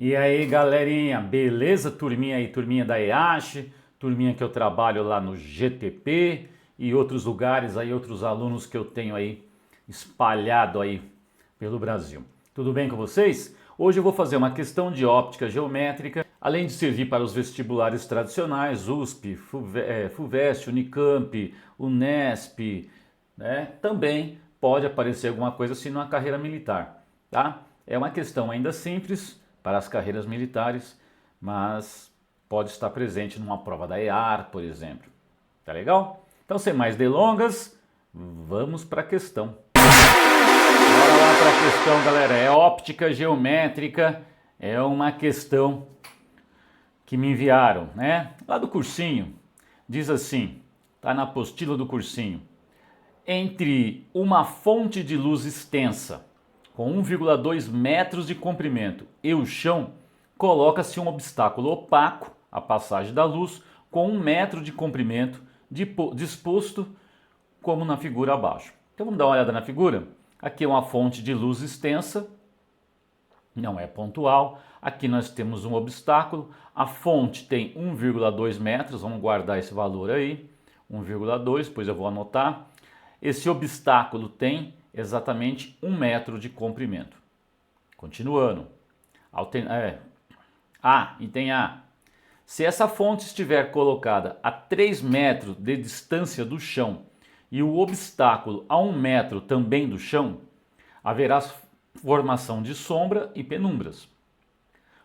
E aí, galerinha, beleza? Turminha aí, turminha da EASH, turminha que eu trabalho lá no GTP e outros lugares aí, outros alunos que eu tenho aí espalhado aí pelo Brasil. Tudo bem com vocês? Hoje eu vou fazer uma questão de óptica geométrica, além de servir para os vestibulares tradicionais, USP, FUVEST, Unicamp, Unesp, né? Também pode aparecer alguma coisa assim na carreira militar, tá? É uma questão ainda simples para as carreiras militares, mas pode estar presente numa prova da EAR, por exemplo. Tá legal? Então, sem mais delongas, vamos para a questão. Bora lá para a questão, galera. É óptica geométrica, é uma questão que me enviaram, né? Lá do cursinho, diz assim, tá na apostila do cursinho. Entre uma fonte de luz extensa com 1,2 metros de comprimento e o chão, coloca-se um obstáculo opaco, a passagem da luz, com 1 metro de comprimento, disposto como na figura abaixo. Então vamos dar uma olhada na figura. Aqui é uma fonte de luz extensa, não é pontual. Aqui nós temos um obstáculo, a fonte tem 1,2 metros, vamos guardar esse valor aí, 1,2, depois eu vou anotar. Esse obstáculo tem exatamente 1 metro de comprimento. Continuando. Item A. Se essa fonte estiver colocada a 3 metros de distância do chão e o obstáculo a 1 metro também do chão, haverá formação de sombra e penumbras.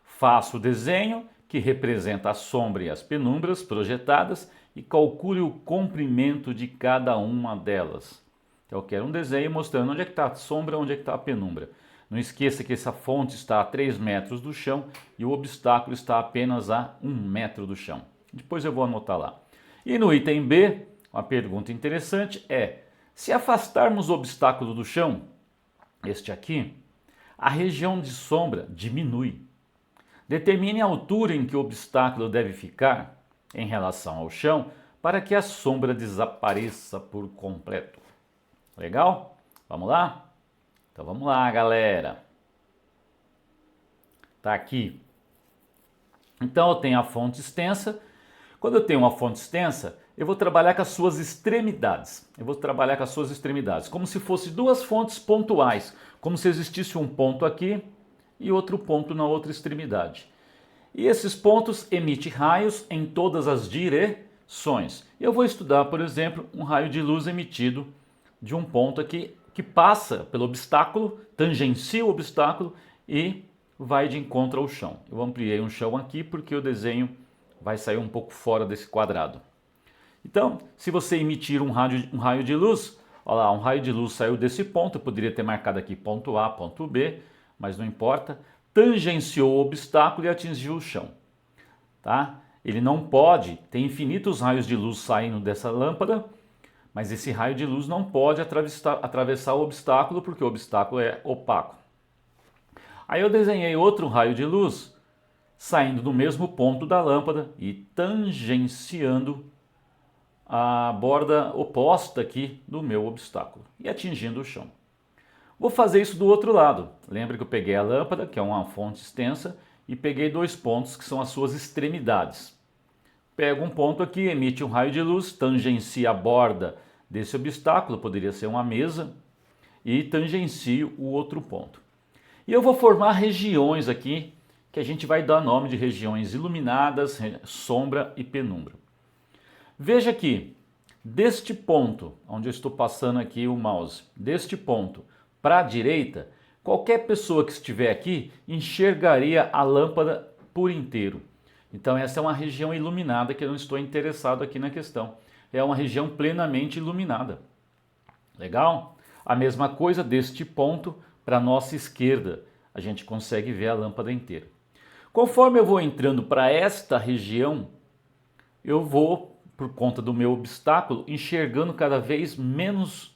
Faça o desenho que representa a sombra e as penumbras projetadas e calcule o comprimento de cada uma delas. Então eu quero um desenho mostrando onde é que está a sombra, onde é que está a penumbra. Não esqueça que essa fonte está a 3 metros do chão e o obstáculo está apenas a 1 metro do chão. Depois eu vou anotar lá. E no item B, uma pergunta interessante é: se afastarmos o obstáculo do chão, este aqui, a região de sombra diminui. Determine a altura em que o obstáculo deve ficar em relação ao chão para que a sombra desapareça por completo. Legal? Vamos lá? Então vamos lá, galera. Tá aqui. Então eu tenho a fonte extensa. Quando eu tenho uma fonte extensa, eu vou trabalhar com as suas extremidades. Como se fossem duas fontes pontuais, como se existisse um ponto aqui e outro ponto na outra extremidade. E esses pontos emitem raios em todas as direções. Eu vou estudar, por exemplo, um raio de luz emitido de um ponto aqui que passa pelo obstáculo, tangencia o obstáculo e vai de encontro ao chão. Eu ampliei um chão aqui porque o desenho vai sair um pouco fora desse quadrado. Então, se você emitir um raio de luz, olha lá, um raio de luz saiu desse ponto, eu poderia ter marcado aqui ponto A, ponto B, mas não importa, tangenciou o obstáculo e atingiu o chão. Tá? Ele não pode, tem infinitos raios de luz saindo dessa lâmpada, mas esse raio de luz não pode atravessar o obstáculo porque o obstáculo é opaco. Aí eu desenhei outro raio de luz saindo do mesmo ponto da lâmpada e tangenciando a borda oposta aqui do meu obstáculo e atingindo o chão. Vou fazer isso do outro lado. Lembra que eu peguei a lâmpada, que é uma fonte extensa, e peguei dois pontos que são as suas extremidades. Pego um ponto aqui, emite um raio de luz, tangencia a borda desse obstáculo, poderia ser uma mesa, e tangencio o outro ponto. E eu vou formar regiões aqui, que a gente vai dar nome de regiões iluminadas, sombra e penumbra. Veja aqui, deste ponto, onde eu estou passando aqui o mouse, deste ponto para a direita, qualquer pessoa que estiver aqui enxergaria a lâmpada por inteiro. Então essa é uma região iluminada que eu não estou interessado aqui na questão. É uma região plenamente iluminada. Legal? A mesma coisa deste ponto para a nossa esquerda. A gente consegue ver a lâmpada inteira. Conforme eu vou entrando para esta região, eu vou, por conta do meu obstáculo, enxergando cada vez menos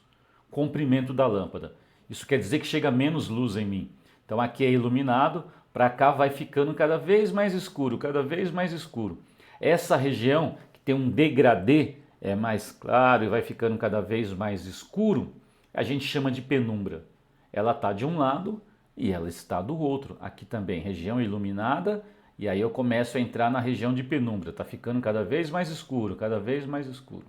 comprimento da lâmpada. Isso quer dizer que chega menos luz em mim. Então aqui é iluminado, para cá vai ficando cada vez mais escuro, cada vez mais escuro. Essa região que tem um degradê, é mais claro e vai ficando cada vez mais escuro, a gente chama de penumbra. Ela está de um lado e ela está do outro. Aqui também, região iluminada, e aí eu começo a entrar na região de penumbra. Está ficando cada vez mais escuro, cada vez mais escuro.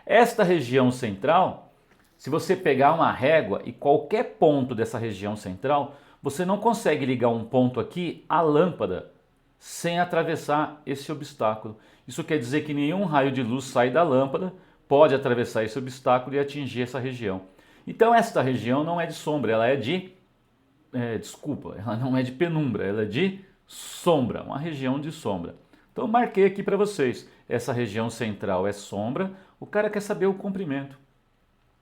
Esta região central, se você pegar uma régua e qualquer ponto dessa região central, você não consegue ligar um ponto aqui à lâmpada sem atravessar esse obstáculo. Isso quer dizer que nenhum raio de luz sai da lâmpada, pode atravessar esse obstáculo e atingir essa região. Então esta região não é de sombra, ela é de... ela não é de penumbra, ela é de sombra, uma região de sombra. Então eu marquei aqui para vocês, essa região central é sombra, o cara quer saber o comprimento.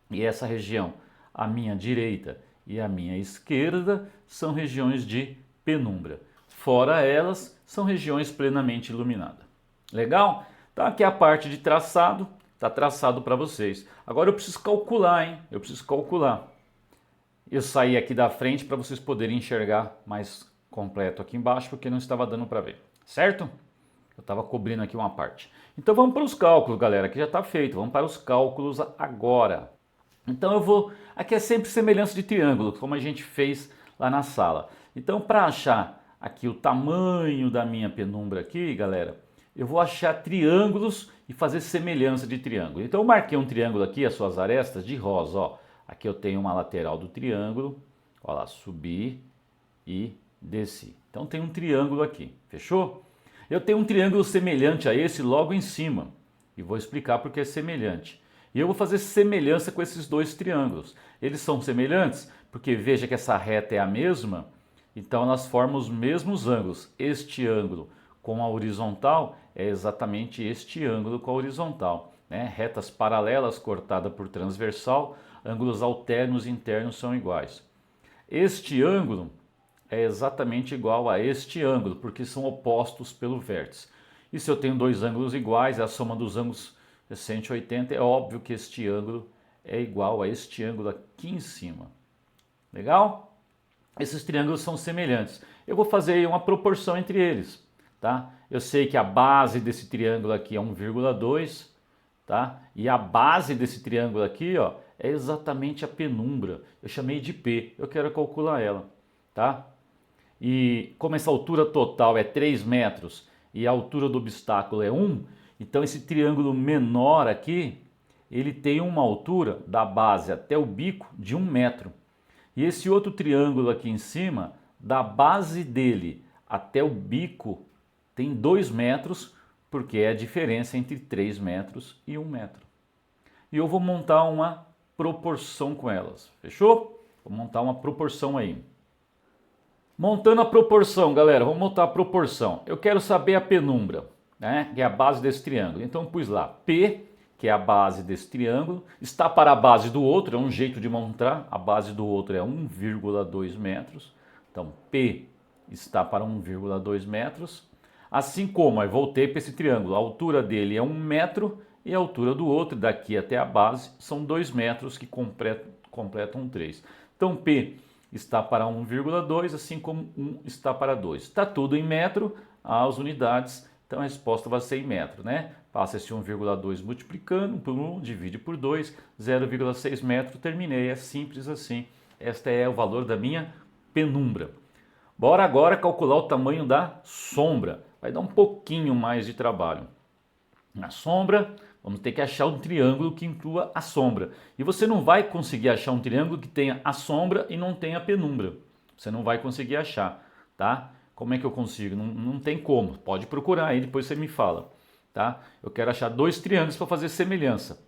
E essa região, a minha direita e a minha esquerda, são regiões de penumbra. Fora elas, são regiões plenamente iluminadas. Legal? Então aqui é a parte de traçado, está traçado para vocês. Agora eu preciso calcular, hein? Eu preciso calcular. Eu saí aqui da frente para vocês poderem enxergar mais completo aqui embaixo, porque não estava dando para ver, certo? Eu estava cobrindo aqui uma parte. Então vamos para os cálculos, galera, que já está feito. Vamos para os cálculos agora. Então eu vou... Aqui é sempre semelhança de triângulo, como a gente fez lá na sala. Então para achar aqui o tamanho da minha penumbra aqui, galera, eu vou achar triângulos e fazer semelhança de triângulo. Então eu marquei um triângulo aqui, as suas arestas, de rosa, ó. Aqui eu tenho uma lateral do triângulo, ó lá, subi e desci. Então tem um triângulo aqui, fechou? Eu tenho um triângulo semelhante a esse logo em cima, e vou explicar porque é semelhante. E eu vou fazer semelhança com esses dois triângulos. Eles são semelhantes porque veja que essa reta é a mesma, então elas formam os mesmos ângulos. Este ângulo com a horizontal é exatamente este ângulo com a horizontal, né? Retas paralelas cortadas por transversal, ângulos alternos internos são iguais. Este ângulo é exatamente igual a este ângulo, porque são opostos pelo vértice. E se eu tenho dois ângulos iguais, a soma dos ângulos é 180, é óbvio que este ângulo é igual a este ângulo aqui em cima. Legal? Esses triângulos são semelhantes. Eu vou fazer aí uma proporção entre eles, tá? Eu sei que a base desse triângulo aqui é 1,2, tá? E a base desse triângulo aqui, ó, é exatamente a penumbra. Eu chamei de P, eu quero calcular ela, tá? E como essa altura total é 3 metros e a altura do obstáculo é 1, então esse triângulo menor aqui, ele tem uma altura da base até o bico de 1 metro. E esse outro triângulo aqui em cima, da base dele até o bico, tem 2 metros, porque é a diferença entre 3 metros e 1 metro. E eu vou montar uma proporção com elas, fechou? Vou montar uma proporção aí. Montando a proporção, galera, vamos montar a proporção. Eu quero saber a penumbra, né, que é a base desse triângulo. Então pus lá P, que é a base desse triângulo, está para a base do outro, é um jeito de montar. A base do outro é 1,2 metros. Então P está para 1,2 metros. Assim como, aí voltei para esse triângulo, a altura dele é 1 metro e a altura do outro, daqui até a base, são 2 metros que completam 3. Então P está para 1,2, assim como 1 está para 2. Está tudo em metro, as unidades, então a resposta vai ser em metro, né? Passa esse 1,2 multiplicando por 1, divide por 2, 0,6 metro, terminei, é simples assim. Este é o valor da minha penumbra. Bora agora calcular o tamanho da sombra. Vai dar um pouquinho mais de trabalho. Na sombra, vamos ter que achar um triângulo que inclua a sombra. E você não vai conseguir achar um triângulo que tenha a sombra e não tenha a penumbra. Você não vai conseguir achar, tá? Como é que eu consigo? Não tem como. Pode procurar aí, depois você me fala, tá? Eu quero achar dois triângulos para fazer semelhança.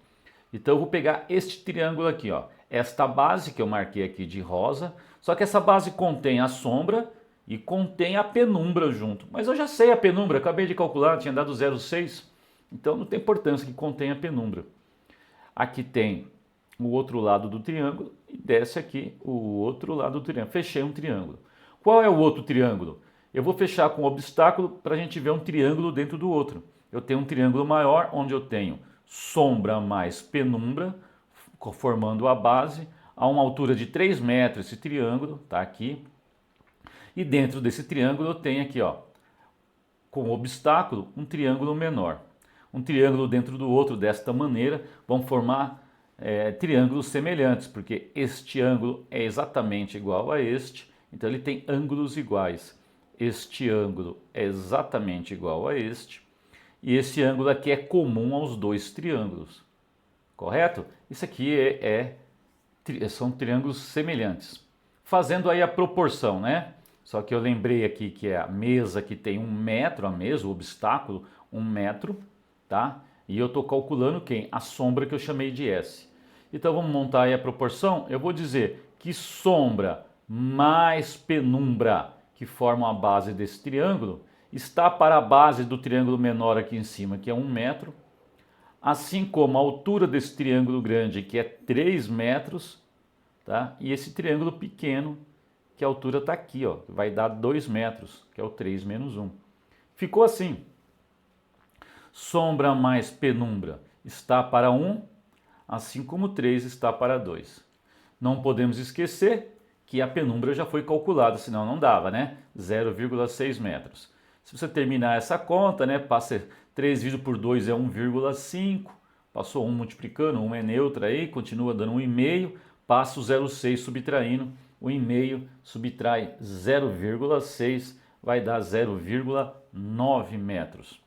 Então eu vou pegar este triângulo aqui, ó. Esta base que eu marquei aqui de rosa, só que essa base contém a sombra e contém a penumbra junto. Mas eu já sei a penumbra, acabei de calcular, tinha dado 0,6. Então não tem importância que contenha a penumbra. Aqui tem o outro lado do triângulo e desce aqui o outro lado do triângulo. Fechei um triângulo. Qual é o outro triângulo? Eu vou fechar com um obstáculo para a gente ver um triângulo dentro do outro. Eu tenho um triângulo maior onde eu tenho sombra mais penumbra, formando a base, a uma altura de 3 metros esse triângulo, está aqui. E dentro desse triângulo eu tenho aqui, ó, com obstáculo, um triângulo menor. Um triângulo dentro do outro desta maneira vão formar triângulos semelhantes, porque este ângulo é exatamente igual a este Então ele tem ângulos iguais. Este ângulo é exatamente igual a este, e esse ângulo aqui é comum aos dois triângulos, correto? Isso aqui são triângulos semelhantes. Fazendo aí a proporção, né? Só que eu lembrei aqui que é a mesa que tem 1 metro, a mesa, o obstáculo, 1 metro, tá? E eu estou calculando quem? A sombra que eu chamei de S. Então vamos montar aí a proporção. Eu vou dizer que sombra mais penumbra, que formam a base desse triângulo, está para a base do triângulo menor aqui em cima, que é 1 metro, assim como a altura desse triângulo grande, que é 3 metros, tá? E esse triângulo pequeno, que a altura está aqui, ó, que vai dar 2 metros, que é o 3 menos 1. Ficou assim. Sombra mais penumbra está para 1, assim como 3 está para 2. Não podemos esquecer que a penumbra já foi calculada, senão não dava, né? 0,6 metros. Se você terminar essa conta, né, passa 3 dividido por 2 é 1,5, passou 1 multiplicando, 1 é neutra aí, continua dando 1,5, passa o 0,6 subtraindo, 1,5 subtrai 0,6, vai dar 0,9 metros.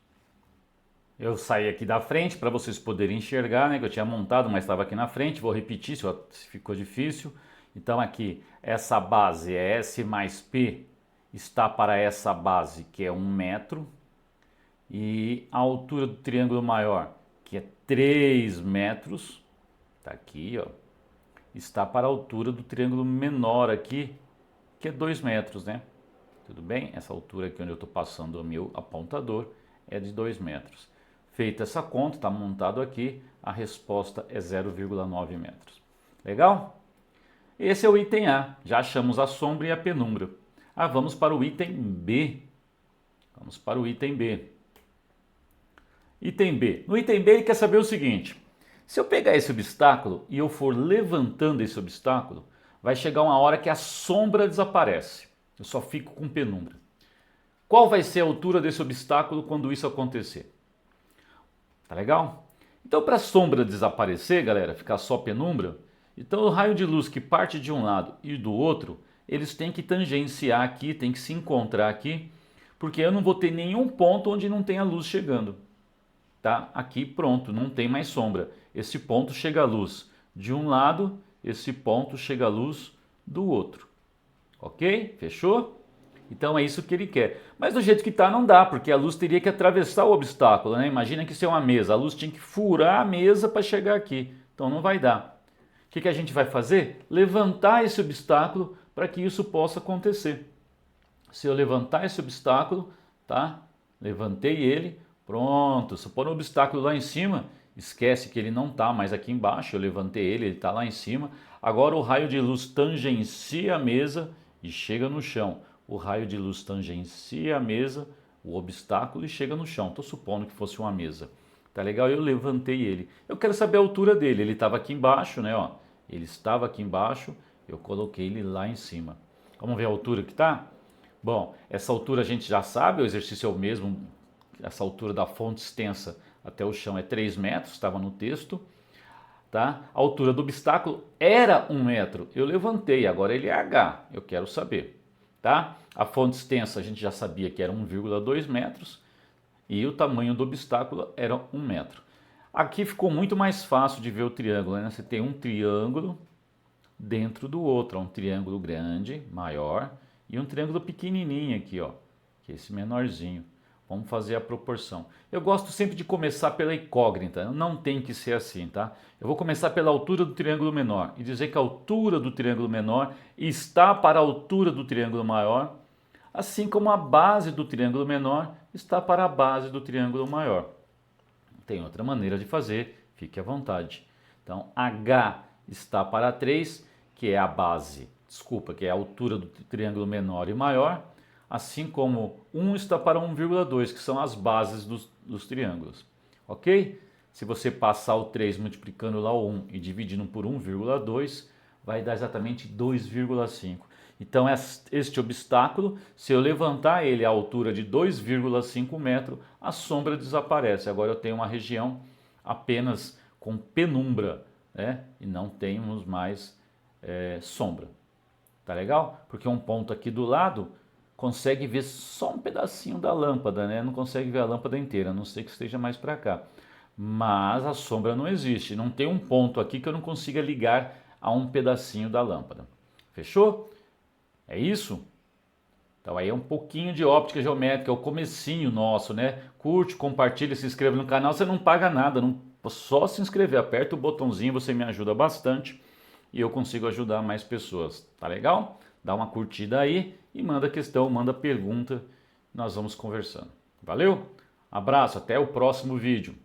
Eu saí aqui da frente para vocês poderem enxergar, né, que eu tinha montado, mas estava aqui na frente. Vou repetir se ficou difícil. Então aqui, essa base é S mais P, está para essa base que é 1 metro. E a altura do triângulo maior, que é 3 metros, está aqui, ó, está para a altura do triângulo menor aqui, que é 2 metros, né? Tudo bem? Essa altura aqui onde eu estou passando o meu apontador é de 2 metros. Feita essa conta, está montado aqui, a resposta é 0,9 metros. Legal? Esse é o item A, já achamos a sombra e a penumbra. Vamos para o item B. Vamos para o item B. Item B. No item B ele quer saber o seguinte: se eu pegar esse obstáculo e eu for levantando esse obstáculo, vai chegar uma hora que a sombra desaparece. Eu só fico com penumbra. Qual vai ser a altura desse obstáculo quando isso acontecer? Tá legal? Então, para a sombra desaparecer, galera, ficar só penumbra, então o raio de luz que parte de um lado e do outro, eles têm que tangenciar aqui, têm que se encontrar aqui, porque eu não vou ter nenhum ponto onde não tenha luz chegando. Tá? Aqui pronto, não tem mais sombra. Esse ponto chega a luz de um lado, esse ponto chega a luz do outro. Ok? Fechou? Então é isso que ele quer. Mas do jeito que está não dá, porque a luz teria que atravessar o obstáculo, né? Imagina que isso é uma mesa, a luz tinha que furar a mesa para chegar aqui. Então não vai dar. O que a gente vai fazer? Levantar esse obstáculo para que isso possa acontecer. Se eu levantar esse obstáculo, tá? Levantei ele, pronto. Se eu pôr um obstáculo lá em cima, esquece que ele não está mais aqui embaixo. Eu levantei ele está lá em cima. Agora o raio de luz tangencia a mesa e chega no chão. O raio de luz tangencia a mesa, o obstáculo e chega no chão. Estou supondo que fosse uma mesa. Tá legal? Eu levantei ele. Eu quero saber a altura dele. Ele estava aqui embaixo, né? Ó. Ele estava aqui embaixo, eu coloquei ele lá em cima. Vamos ver a altura que está? Bom, essa altura a gente já sabe, o exercício é o mesmo. Essa altura da fonte extensa até o chão é 3 metros, estava no texto. Tá? A altura do obstáculo era 1 metro. Eu levantei, agora ele é H. Eu quero saber. Tá? A fonte extensa a gente já sabia que era 1,2 metros e o tamanho do obstáculo era 1 metro. Aqui ficou muito mais fácil de ver o triângulo, né? Você tem um triângulo dentro do outro, um triângulo grande, maior, e um triângulo pequenininho aqui, ó, que é esse menorzinho. Vamos fazer a proporção. Eu gosto sempre de começar pela incógnita, não tem que ser assim, tá? Eu vou começar pela altura do triângulo menor e dizer que a altura do triângulo menor está para a altura do triângulo maior, assim como a base do triângulo menor está para a base do triângulo maior. Tem outra maneira de fazer, fique à vontade. Então, H está para 3, que é a base, que é a altura do triângulo menor e maior, assim como 1 está para 1,2, que são as bases dos triângulos. Ok? Se você passar o 3 multiplicando lá o 1 e dividindo por 1,2, vai dar exatamente 2,5. Então, este obstáculo, se eu levantar ele à altura de 2,5 metros, a sombra desaparece. Agora eu tenho uma região apenas com penumbra, né? E não temos mais sombra. Tá legal? Porque um ponto aqui do lado consegue ver só um pedacinho da lâmpada, né? Não consegue ver a lâmpada inteira, a não ser que esteja mais para cá. Mas a sombra não existe. Não tem um ponto aqui que eu não consiga ligar a um pedacinho da lâmpada. Fechou? É isso? Então aí é um pouquinho de óptica geométrica, é o comecinho nosso, né? Curte, compartilha, se inscreva no canal, você não paga nada, não, só se inscrever, aperta o botãozinho, você me ajuda bastante e eu consigo ajudar mais pessoas, tá legal? Dá uma curtida aí e manda questão, manda pergunta, nós vamos conversando. Valeu? Abraço, até o próximo vídeo.